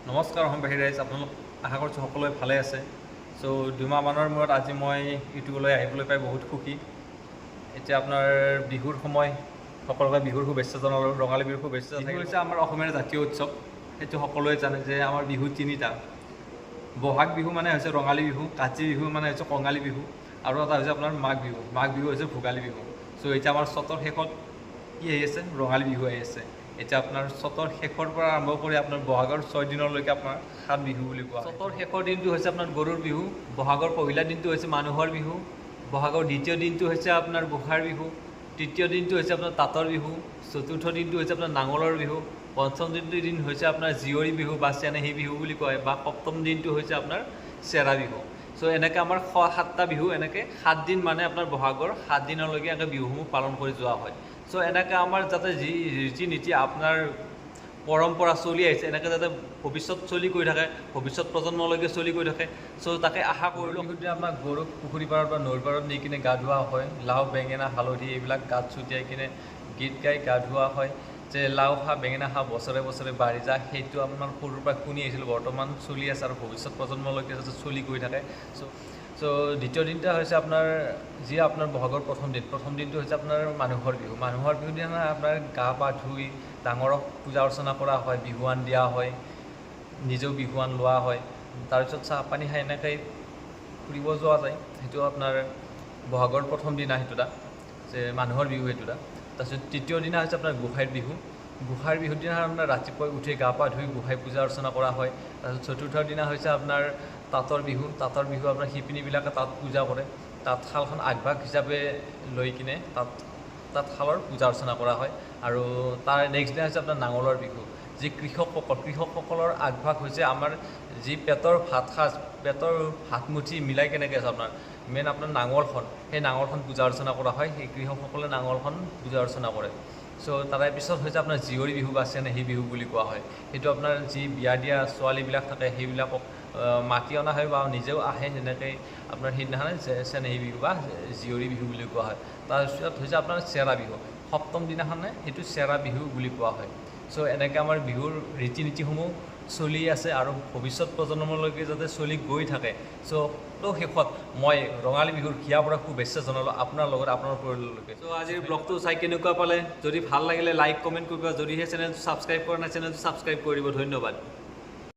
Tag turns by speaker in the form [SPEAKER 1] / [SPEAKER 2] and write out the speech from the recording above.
[SPEAKER 1] নমস্কাৰ সম্ভাষী ৰাইজ, আপোনালোক আশা কৰিছোঁ সকলোৱে ভালে আছে। চ' 2 মাহমানৰ মূৰত আজি মই ইউটিউবলৈ আহিবলৈ পাই বহুত সুখী। এতিয়া আপোনাৰ বিহুৰ সময়, সকলোকে বিহুৰ শুভেচ্ছা জনালোঁ, ৰঙালী বিহুৰ শুভেচ্ছা। বিহু হৈছে আমাৰ অসমীয়াৰ জাতীয় উৎসৱ, সেইটো সকলোৱে জানে যে আমাৰ বিহু তিনিটা। বহাগ বিহু মানে হৈছে ৰঙালী বিহু, কাতি বিহু মানে হৈছে কঙালী বিহু, আৰু এটা হৈছে আপোনাৰ মাঘ বিহু। মাঘ বিহু হৈছে ভোগালী বিহু। চ' এতিয়া আমাৰ চ'তৰ শেষত কি আহি আছে? ৰঙালী বিহু আহি আছে। এতিয়া আপোনাৰ চ'তৰ শেষৰ পৰা আৰম্ভ কৰি আপোনাৰ বহাগৰ 6 দিনলৈকে আপোনাৰ 7 বিহু বুলি কোৱা হয়। চ'তৰ শেষৰ দিনটো হৈছে আপোনাৰ গৰুৰ বিহু, বহাগৰ পহিলা দিনটো হৈছে মানুহৰ বিহু, বহাগৰ দ্বিতীয় দিনটো হৈছে আপোনাৰ গোঁসাইৰ বিহু, তৃতীয় দিনটো হৈছে আপোনাৰ তাঁতৰ বিহু, চতুৰ্থ দিনটো হৈছে আপোনাৰ নাঙলৰ বিহু, পঞ্চম দিন হৈছে আপোনাৰ জীয়ৰী বিহু বা চেনেহী বিহু বুলি কয়, বা সপ্তম দিনটো হৈছে আপোনাৰ চেৰা বিহু। চ' এনেকৈ আমাৰ 7টা বিহু, এনেকৈ 7 দিন মানে আপোনাৰ বহাগৰ 7 দিনলৈকে এনেকৈ বিহুসমূহ পালন কৰি যোৱা হয়। চ' এনেকৈ আমাৰ যাতে যি ৰীতি নীতি আপোনাৰ পৰম্পৰা চলি আহিছে, এনেকৈ যাতে ভৱিষ্যত চলি গৈ থাকে, ভৱিষ্যত প্ৰজন্মলৈকে চলি গৈ থাকে। চ' তাকে আশা কৰিলোঁ। বিহুতে আমাৰ গৰুক পুখুৰী পাৰত বা নৈৰ পাৰত নি কিনে গা ধোৱা হয়। লাও, বেঙেনা, হালধি এইবিলাক গাত ছটিয়াই কিনে গীত গাই গা ধোৱা হয় যে লাও খা বেঙেনা খা বছৰে বছৰে বাঢ়ি যা। সেইটো আপোনাৰ সৰুৰ পৰা শুনি আহিছিলোঁ, বৰ্তমান চলি আছে আৰু ভৱিষ্যত প্ৰজন্মলৈকে যাতে চলি গৈ থাকে। চ' দ্বিতীয় দিনটা হৈছে আপোনাৰ আপোনাৰ বহাগৰ প্ৰথম দিনটো হৈছে আপোনাৰ মানুহৰ বিহু। মানুহৰ বিহু দিনা আপোনাৰ গা পা ধুই ডাঙৰক পূজা অৰ্চনা কৰা হয়, বিহুৱান দিয়া হয়, নিজেও বিহুৱান লোৱা হয়। তাৰপিছত চাহ পানী খাই এনেকৈ ফুৰিব যোৱা যায়। সেইটো আপোনাৰ বহাগৰ প্ৰথম দিনা, সেইটোটা যে মানুহৰ বিহু সেইটোটা। তাৰপিছত তৃতীয় দিনা হৈছে আপোনাৰ গোঁসাইৰ বিহু। গোঁসাইৰ বিহুৰ দিনা আপোনাৰ ৰাতিপুৱাই উঠি গা পা ধুই গোঁসাই পূজা অৰ্চনা কৰা হয়। তাৰপিছত চতুৰ্থ দিনা হৈছে আপোনাৰ তাঁতৰ বিহু। তাঁতৰ বিহু আপোনাৰ শিপিনীবিলাকে তাত পূজা কৰে, তাঁতশালখন আগভাগ হিচাপে লৈ কিনে তাঁতশালৰ পূজা অৰ্চনা কৰা হয়। আৰু তাৰ নেক্সট দিনা হৈছে আপোনাৰ নাঙলৰ বিহু। যি কৃষকসকলৰ আগভাগ হৈছে আমাৰ যি পেটৰ ভাতসাজ, পেটৰ ভাতমুঠি মিলাই কেনেকৈ আছে আপোনাৰ মেইন আপোনাৰ নাঙলখন, সেই নাঙলখন পূজা অৰ্চনা কৰা হয়। সেই কৃষকসকলে নাঙলখন পূজা অৰ্চনা কৰে। চ' তাৰে পিছত হৈছে আপোনাৰ জীয়ৰী বিহু বা চেনেহী বিহু বুলি কোৱা হয়। সেইটো আপোনাৰ যি বিয়া দিয়া ছোৱালীবিলাক থাকে সেইবিলাকক মাতি অনা হয় বা নিজেও আহে। সেনেকৈ আপোনাৰ সেইদিনাখনে চেনেহী বিহু বা জীয়ৰী বিহু বুলি কোৱা হয়। তাৰপিছত হৈছে আপোনাৰ চেৰা বিহু। সপ্তম দিনাখনে সেইটো চেৰা বিহু বুলি কোৱা হয়। চ' এনেকৈ আমাৰ বিহুৰ ৰীতি নীতিসমূহ চলি আছে আৰু ভৱিষ্যত প্ৰজন্মলৈকে যাতে চলি গৈ থাকে। চ' শেষত মই ৰঙালী বিহুৰ হিয়াৰ পৰা শুভেচ্ছা জনালোঁ আপোনাৰ লগত, আপোনাৰ পৰিয়াললৈকে। চ' আজিৰ ব্লগটো চাই কেনেকুৱা পালে? যদি ভাল লাগিলে লাইক কমেণ্ট কৰিব, যদিহে চেনেলটো ছাবস্ক্ৰাইব কৰা নাই চেনেলটো ছাবস্ক্ৰাইব কৰি দিব। ধন্যবাদ।